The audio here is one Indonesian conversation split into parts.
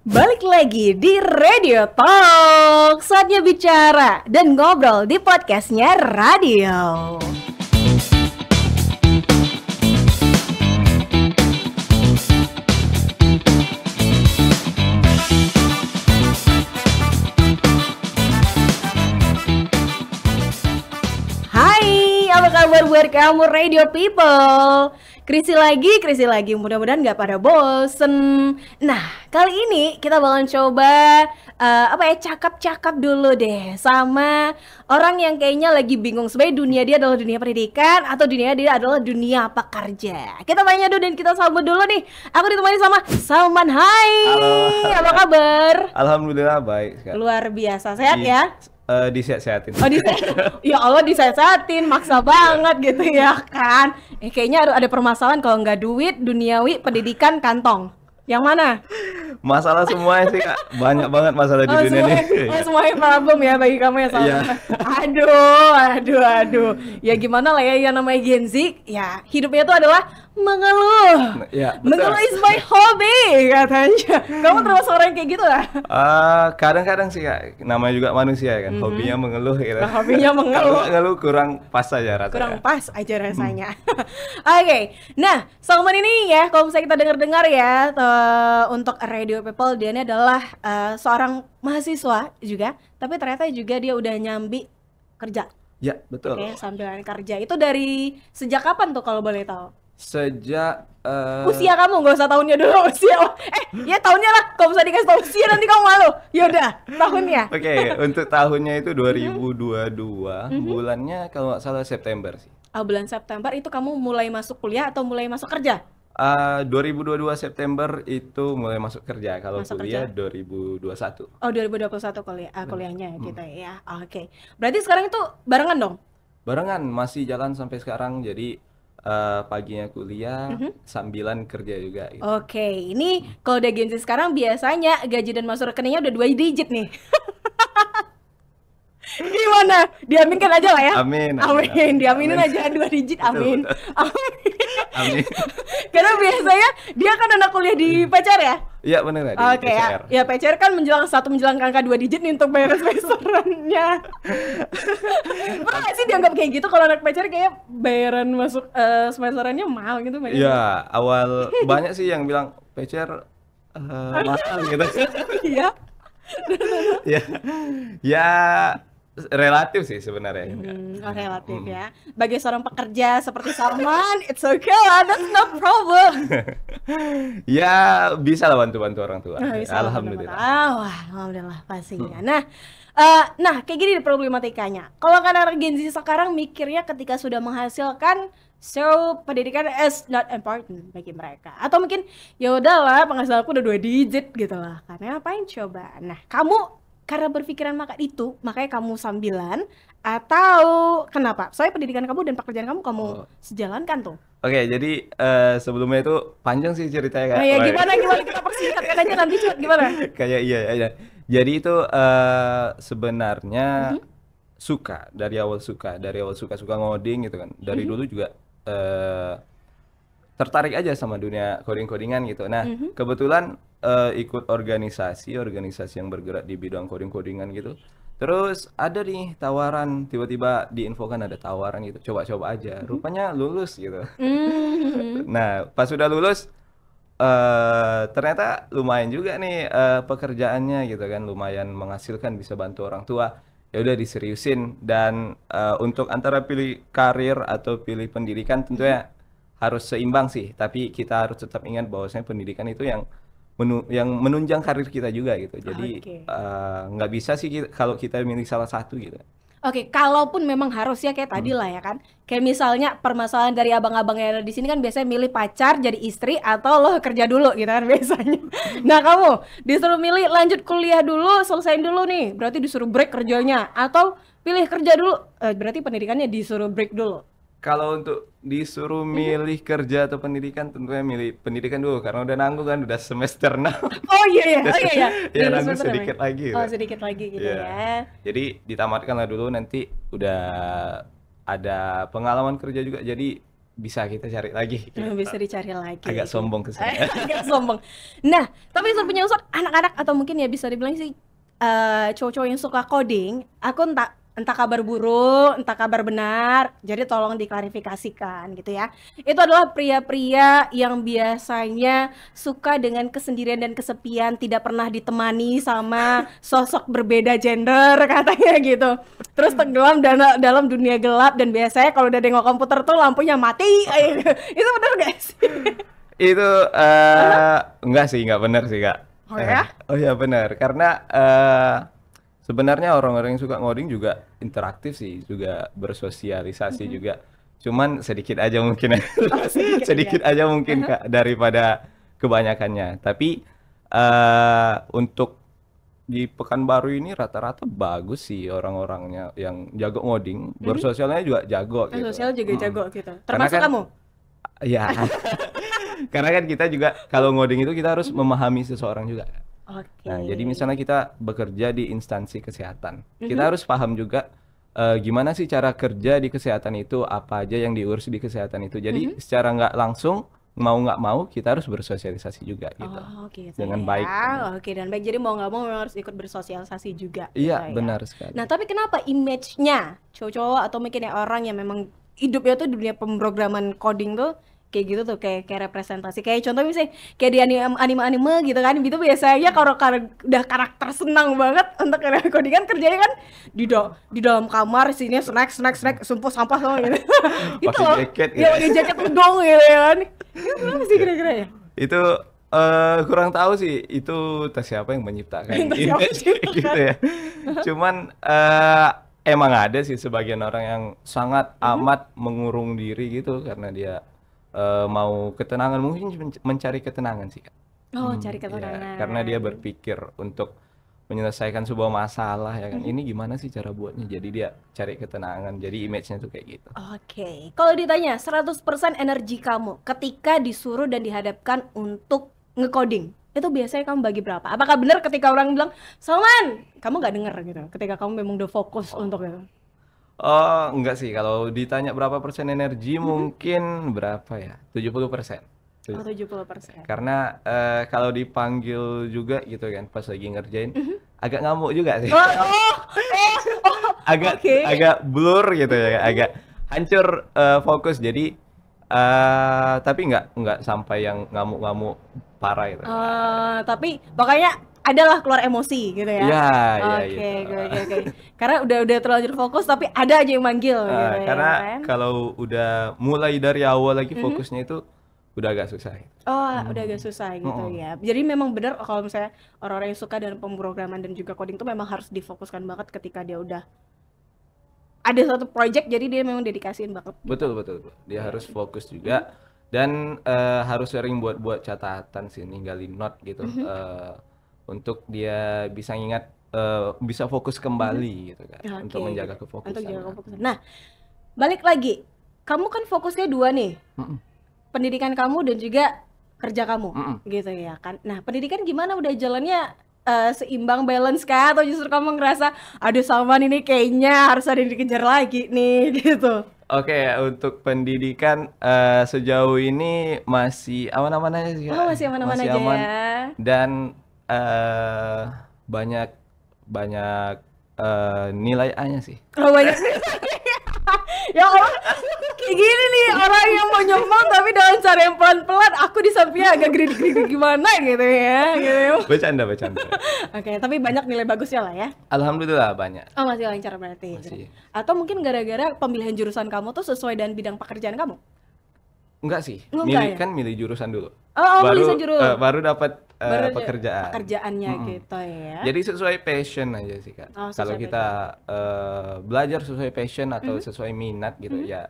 Balik lagi di Radio Talk. Saatnya bicara dan ngobrol di podcastnya Radio. Hai, apa kabar buat kamu Radio People? Krisi lagi, mudah-mudahan gak pada bosen. Nah, kali ini kita bakalan coba cakap-cakap dulu deh sama orang yang kayaknya lagi bingung sebenarnya dunia dia adalah dunia pendidikan atau dunia dia adalah dunia pekerja. Kita tanya dulu dan kita sambut dulu nih. Aku ditemani sama Salman. Hai. Halo. Apa kabar? Alhamdulillah baik sekali. Luar biasa, sehat ya? Disehat-sehatin. Oh, ya Allah, disehat-sehatin, maksa banget gitu ya kan. Kayaknya ada permasalahan kalau nggak duit, duniawi, pendidikan, kantong. Yang mana? Masalah semua sih Kak. Banyak banget masalah di dunia ini. Semuanya problem ya bagi kamu ya Salman. Iya. Aduh. Ya gimana lah ya, yang namanya Gen Z, ya hidupnya itu adalah mengeluh. Ya, betul. Mengeluh is my hobby katanya. Kamu termasuk orang yang kayak gitu lah? Kadang-kadang sih Kak, namanya juga manusia kan, hobinya mengeluh gitu. Nah, hobinya mengeluh. Kalau ngeluh kurang pas aja rasanya. Kurang pas aja rasanya. Oke. Nah, Salman ini ya, kalau misalnya kita dengar-dengar ya, untuk Radio People, dia ini adalah seorang mahasiswa juga, tapi ternyata juga dia udah nyambi kerja. Ya, betul. Oke, sambilan kerja. Itu dari sejak kapan tuh kalau boleh tahu? Sejak Usia kamu, nggak usah tahunnya dulu. Usia ya tahunnya lah. Kalau misalnya dikasih tahu usia nanti kamu malu. Yaudah, tahunnya. Oke, untuk tahunnya itu 2022, bulannya kalau nggak salah September sih. Bulan September itu kamu mulai masuk kuliah atau mulai masuk kerja? 2022 September itu mulai masuk kerja. Kalau Masuk kuliah kerja. 2021. Oh, 2021 kuliahnya gitu ya. Oke. Berarti sekarang itu barengan dong? Barengan, masih jalan sampai sekarang. Jadi paginya kuliah, sambilan kerja juga gitu. Oke, ini kalau udah Gen Z sekarang biasanya gaji dan masuk rekeningnya udah 2 digit nih. Gimana? Diaminkan aja lah ya? Amin. Diaminin aja 2 digit, amin. Amin. Amin. Karena biasanya dia kan anak kuliah di PCR ya? Iya benar di Oke PCR. ya PCR kan menjelang angka 2 digit nih untuk bayar semesterannya. Pernah nggak sih dianggap kayak gitu kalau anak PCR kayak bayaran masuk semesterannya mahal gitu? Iya, awal banyak sih yang bilang PCR mahal gitu. Iya. Ya, ya relatif sih sebenarnya. Relatif ya. Bagi seorang pekerja seperti Salman, it's okay lah, that's no problem. Ya bisa lah bantu-bantu orang tua. Bisa lah, Alhamdulillah. wah, alhamdulillah pastinya. Nah, kayak gini problematikanya. Kalau kan anak Gen Z sekarang mikirnya ketika sudah menghasilkan, so pendidikan is not important bagi mereka. Atau mungkin ya udahlah, penghasilanku udah 2 digit gitu lah. Karena apain coba? Nah, kamu karena berpikiran makanya kamu sambilan atau kenapa? Soalnya pendidikan kamu dan pekerjaan kamu sejalankan tuh. Oke, jadi sebelumnya itu panjang sih ceritanya Kak. Nah, ya gimana kita persingkatkan aja nanti gimana? Kayak iya. Jadi itu sebenarnya dari awal suka ngoding gitu kan. Dari dulu juga tertarik aja sama dunia coding-codingan gitu. Nah, kebetulan ikut organisasi yang bergerak di bidang coding-codingan gitu. Terus ada nih tawaran, tiba-tiba diinfokan ada tawaran gitu. Coba-coba aja. Rupanya lulus gitu. Nah, pas sudah lulus ternyata lumayan juga nih pekerjaannya gitu kan, lumayan menghasilkan, bisa bantu orang tua. Ya udah diseriusin dan untuk antara pilih karir atau pilih pendidikan tentunya harus seimbang sih, tapi kita harus tetap ingat bahwasanya pendidikan itu yang menunjang karir kita juga gitu. Jadi nggak bisa sih kalau kita milih salah satu gitu. Oke, kalaupun memang harus ya kayak tadi lah ya kan. Kayak misalnya permasalahan dari abang-abang yang ada di sini kan biasanya milih pacar jadi istri atau lo kerja dulu gitu kan biasanya. Nah, kamu disuruh milih lanjut kuliah dulu, selesain dulu nih. Berarti disuruh break kerjanya atau pilih kerja dulu, berarti pendidikannya disuruh break dulu. Kalau untuk disuruh milih kerja atau pendidikan, tentunya milih pendidikan dulu karena udah nanggung kan, udah semester 6. Oh iya. Ya nanggung sedikit lagi gitu. Oh, sedikit lagi gitu ya. Jadi ditamatkan lah dulu, nanti udah ada pengalaman kerja juga. Jadi bisa kita cari lagi gitu. Bisa dicari lagi. Agak sombong ke sini. Agak sombong. Nah, tapi Ustadz punya Ustadz anak-anak atau mungkin ya bisa dibilang sih cowok-cowok yang suka coding, aku entah kabar buruk, entah kabar benar, jadi tolong diklarifikasikan gitu ya. Itu adalah pria-pria yang biasanya suka dengan kesendirian dan kesepian, tidak pernah ditemani sama sosok berbeda gender katanya gitu. Terus tenggelam dalam dunia gelap dan biasanya kalau udah nengok komputer tuh lampunya mati. Itu benar gak sih? Itu enggak sih, enggak benar sih, Kak. Oh ya? Oh ya benar, karena sebenarnya orang-orang yang suka ngoding juga interaktif sih, juga bersosialisasi juga. Cuman sedikit aja mungkin, sedikit aja mungkin Kak, daripada kebanyakannya. Tapi untuk di Pekanbaru ini rata-rata bagus sih orang-orangnya yang jago ngoding, bersosialnya juga jago gitu. Sosial juga jago gitu. Karena Termasuk kan- kamu? Ya, karena kan kita juga kalau ngoding itu kita harus memahami seseorang juga. Oke. Nah, jadi misalnya kita bekerja di instansi kesehatan, kita harus paham juga gimana sih cara kerja di kesehatan itu, apa aja yang diurus di kesehatan itu. Jadi secara nggak langsung, mau nggak mau kita harus bersosialisasi juga gitu. Oh, gitu Dengan ya. baik. Oke, dan baik. Jadi mau nggak mau memang harus ikut bersosialisasi juga. Iya, gitu ya. benar sekali. Nah, tapi kenapa image-nya cowok-cowok atau mungkin ya orang yang memang hidupnya tuh di dunia pemrograman coding tuh kayak gitu tuh, kayak representasi, kayak contoh misalnya kayak di anime gitu kan, gitu biasanya kalau udah karakter senang banget untuk coding kan kerjanya kan di dalam kamar sini snack sumpah sampah sama gitu. Itu Pakai loh. jaket gitu. Ya pakai jaket udong gitu ya kan. Itu kenapa sih kira-kira ya? Itu kurang tahu sih itu siapa yang menciptakan Entah siapa image gitu ya. Cuman emang ada sih sebagian orang yang sangat amat mengurung diri gitu karena dia mau ketenangan, mungkin mencari ketenangan sih Kak. Oh, cari Ya, ketenangan. karena dia berpikir untuk menyelesaikan sebuah masalah ya kan. Ini gimana sih cara buatnya? Jadi dia cari ketenangan. Jadi image-nya tuh kayak gitu. Oke, kalau ditanya 100% energi kamu ketika disuruh dan dihadapkan untuk ngecoding, itu biasanya kamu bagi berapa? Apakah benar ketika orang bilang, Salman, kamu nggak denger gitu, ketika kamu memang udah fokus untuk itu? Oh, enggak sih. Kalau ditanya berapa persen energi, mungkin berapa ya? 70%. Oh, 70%. Karena kalau dipanggil juga gitu kan, pas lagi ngerjain, agak ngamuk juga sih. Agak oke. agak blur gitu ya, agak hancur fokus. Jadi tapi nggak sampai yang ngamuk-ngamuk parah gitu. Tapi makanya adalah keluar emosi gitu ya? Iya, Oke, gitu. oke. Karena udah terlanjur fokus, tapi ada aja yang manggil gitu ya Karena kan? kalau udah mulai dari awal lagi fokusnya itu udah agak susah. Oh, udah agak susah gitu ya. Jadi memang benar kalau misalnya orang-orang yang suka dengan pemrograman dan juga coding itu memang harus difokuskan banget ketika dia udah ada satu project, jadi dia memang dedikasiin banget. Betul. Dia harus fokus juga dan harus sering buat catatan sih, ninggalin note gitu. Untuk dia bisa ingat, bisa fokus kembali gitu kan, untuk Oke, menjaga untuk kefokusan. jaga kefokusan. Nah, balik lagi, kamu kan fokusnya dua nih, pendidikan kamu dan juga kerja kamu, gitu ya kan. Nah, pendidikan gimana, udah jalannya seimbang, balance kah? Atau justru kamu ngerasa, aduh Salman ini kayaknya harus ada yang dikejar lagi nih, gitu. Oke, untuk pendidikan sejauh ini masih aman-aman aja sih Kak. Oh, masih aman-aman Masih aja aman. ya. Dan banyak nilai A-nya sih. Oh, banyak. Ya Allah, kayak gini nih orang yang mau nyombong tapi dengan cara yang pelan-pelan, aku di sampingnya agak gede-gede gimana gitu ya, gitu. Bercanda. Oke, tapi banyak nilai bagusnya lah ya. Alhamdulillah banyak. Oh, masih lancar berarti. Masih. Atau mungkin gara-gara pemilihan jurusan kamu tuh sesuai dengan bidang pekerjaan kamu? Enggak sih. Oh, enggak ya? Milih jurusan dulu. Oh, baru milih jurusan. baru dapat Baru pekerjaan. pekerjaannya gitu ya. Jadi sesuai passion aja sih Kak. Oh, sesuai Kalau kita belajar sesuai passion atau sesuai minat gitu ya,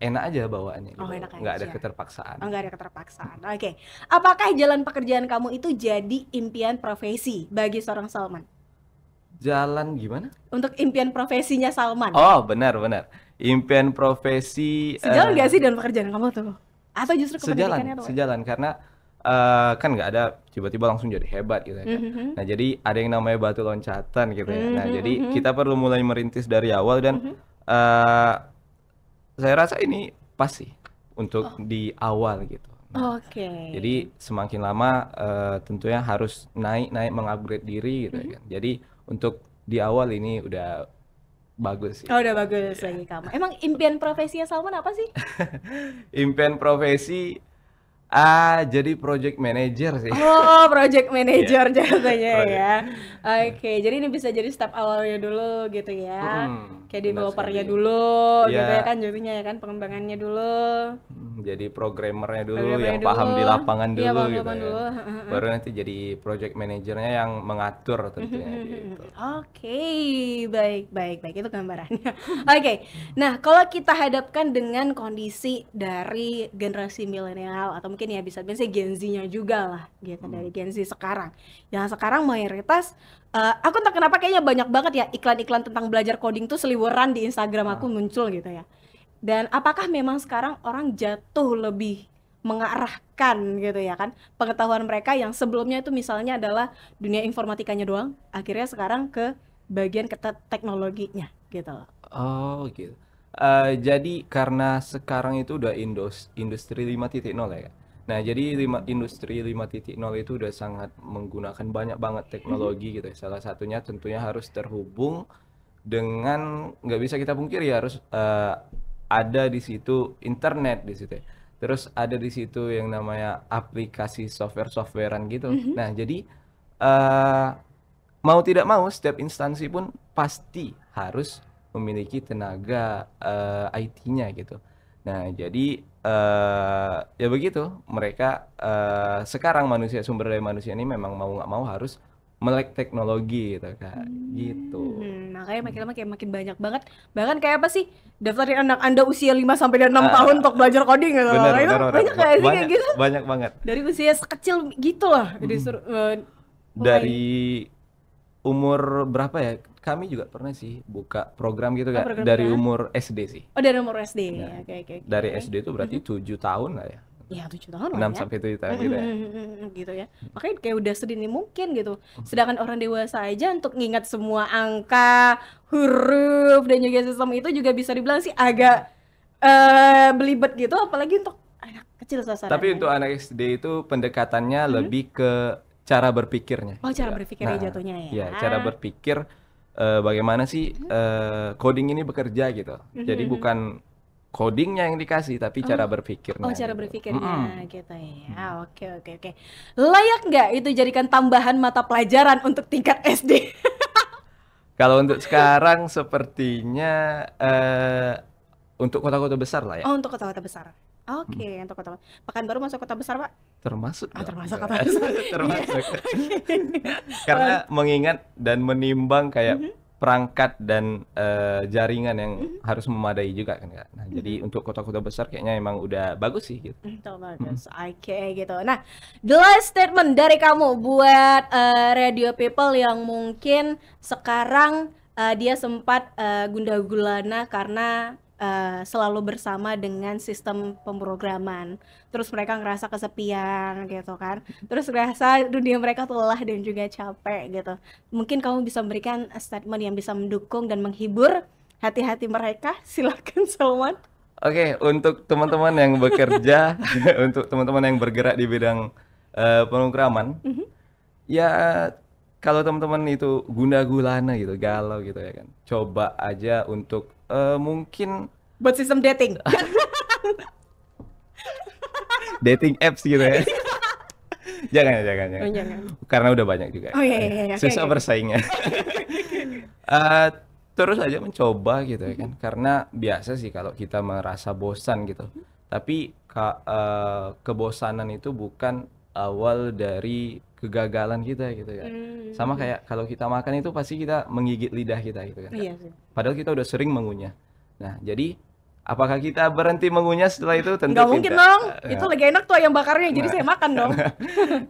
enak aja bawaannya Oh, gitu. enak Nggak ada aja. keterpaksaan. Oh, nggak ada keterpaksaan. Oke. Apakah jalan pekerjaan kamu itu jadi impian profesi bagi seorang Salman? Jalan gimana? Untuk impian profesinya Salman. Oh, benar. Impian profesi Sejalan nggak sih dengan pekerjaan kamu tuh? Atau justru sejalan, kependidikannya tuh? sejalan karena kan nggak ada tiba-tiba langsung jadi hebat gitu ya kan. Nah, jadi ada yang namanya batu loncatan gitu ya. Nah, jadi kita perlu mulai merintis dari awal dan saya rasa ini pas sih untuk di awal gitu. Nah, Oke. jadi semakin lama tentunya harus naik mengupgrade diri gitu ya kan. Jadi untuk di awal ini udah bagus sih. Oh, udah bagus lagi kamu. Emang impian profesinya Salman apa sih? Impian profesi jadi project manager sih. Oh, project Iya, manager jatuhnya project. ya. Oke, jadi ini bisa jadi step awalnya dulu gitu ya. Kayak Benar developernya sekali. dulu gitu ya Ya, kan jadinya ya kan pengembangannya dulu. jadi programmernya dulu Programmernya yang dulu. paham di lapangan Iya, dulu bang gitu Salman ya. dulu. Baru nanti jadi project manajernya yang mengatur tentunya gitu. Oke, baik, baik, baik. Itu gambarannya. Oke, nah kalau kita hadapkan dengan kondisi dari generasi milenial atau mungkin ya bisa sih Gen Z-nya juga lah, gitu dari Gen Z sekarang. Yang sekarang mayoritas, aku entah kenapa kayaknya banyak banget ya iklan-iklan tentang belajar coding tuh seliweran di Instagram aku muncul gitu ya. Dan apakah memang sekarang orang jatuh lebih mengarahkan gitu ya kan pengetahuan mereka yang sebelumnya itu misalnya adalah dunia informatikanya doang, akhirnya sekarang ke bagian teknologinya gitu loh. Oh gitu. Jadi karena sekarang itu udah industri 5.0 ya. Nah, jadi industri 5.0 itu udah sangat menggunakan banyak banget teknologi gitu ya. Salah satunya tentunya harus terhubung dengan, nggak bisa kita pungkiri harus ada di situ internet di situ ya. Terus ada di situ yang namanya aplikasi softwarean gitu. Nah, jadi eh mau tidak mau setiap instansi pun pasti harus memiliki tenaga IT-nya gitu. Nah, jadi ya begitu, mereka sekarang sumber daya manusia ini memang mau nggak mau harus melek teknologi gitu Kak. Gitu. Makanya makin lama kayak makin banyak banget. Bahkan kayak apa sih? Daftarin anak Anda usia 5 sampai 6 tahun untuk belajar coding gitu loh. Bener, Itu bener, bener. banyak gak sih kayak Banyak, gitu? banyak banget. Dari usia sekecil gitu loh disuruh mulai. Dari umur berapa ya? Kami juga pernah sih buka program gitu Oh, Kak. program Dari ya? umur SD sih. Oh, dari umur SD. Nah, Oke, oke, oke. dari SD itu berarti 7 tahun lah ya. Ya 7 tahun lah 6 ya. sampai 7 tahun gitu ya. Gitu ya. Makanya kayak udah sedini mungkin gitu. Sedangkan orang dewasa aja untuk ngingat semua angka, huruf dan juga sistem itu juga bisa dibilang sih agak belibet gitu, apalagi untuk anak kecil sasarannya. Tapi untuk anak SD itu pendekatannya lebih ke cara berpikirnya. Oh, cara Ya. berpikirnya Nah, jatuhnya ya. ya, cara berpikir bagaimana sih coding ini bekerja gitu. Jadi bukan codingnya yang dikasih, tapi cara berpikirnya. Oh, cara gitu. berpikirnya gitu ya. Oke, oke, oke. Layak nggak itu jadikan tambahan mata pelajaran untuk tingkat SD? Kalau untuk sekarang sepertinya untuk kota-kota besar lah ya. Oh, untuk kota-kota besar. Oke, untuk kota. Pekanbaru masuk kota besar, Pak? Termasuk Ah, dong. termasuk kota besar. Termasuk. Karena mengingat dan menimbang kayak perangkat dan jaringan yang harus memadai juga kan Kak. Nah, jadi untuk kota-kota besar kayaknya emang udah bagus sih gitu. Itu bagus. Oke gitu. Nah, the last statement dari kamu buat radio people yang mungkin sekarang dia sempat gundah gulana karena selalu bersama dengan sistem pemrograman. Terus mereka ngerasa kesepian gitu kan. Terus ngerasa dunia mereka tuh lelah dan juga capek gitu. Mungkin kamu bisa memberikan statement yang bisa mendukung dan menghibur hati-hati mereka. Silakan Salman. Oke, untuk teman-teman yang bekerja, untuk teman-teman yang bergerak di bidang pemrograman, ya kalau teman-teman itu gundah gulana gitu, galau gitu ya kan, coba aja untuk mungkin Buat sistem dating. dating apps gitu ya. Jangan, jangan. Oh, jangan. Karena udah banyak juga. Oh, iya. Susah Oke. bersaingnya. Terus aja mencoba gitu ya kan. Karena biasa sih kalau kita merasa bosan gitu. Tapi kebosanan itu bukan awal dari kegagalan kita gitu kan. Sama kayak kalau kita makan itu pasti kita menggigit lidah kita gitu kan. Iya sih. Padahal kita udah sering mengunyah. Nah, jadi apakah kita berhenti mengunyah setelah itu? Tentu Nggak mungkin tidak. dong. Itu lagi enak tuh ayam bakarnya, jadi saya makan dong.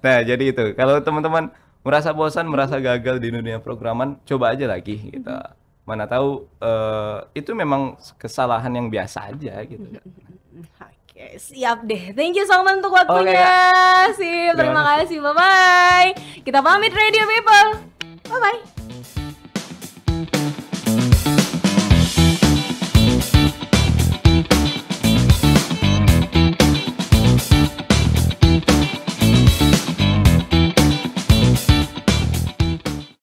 Nah, jadi itu. Kalau teman-teman merasa bosan, merasa gagal di dunia programan, coba aja lagi gitu. Mana tahu itu memang kesalahan yang biasa aja gitu. Oke, siap deh. Thank you Salman untuk waktunya. Kak. Sip, Terima terima kasih. Bye-bye. Kita pamit Radio People. Bye-bye.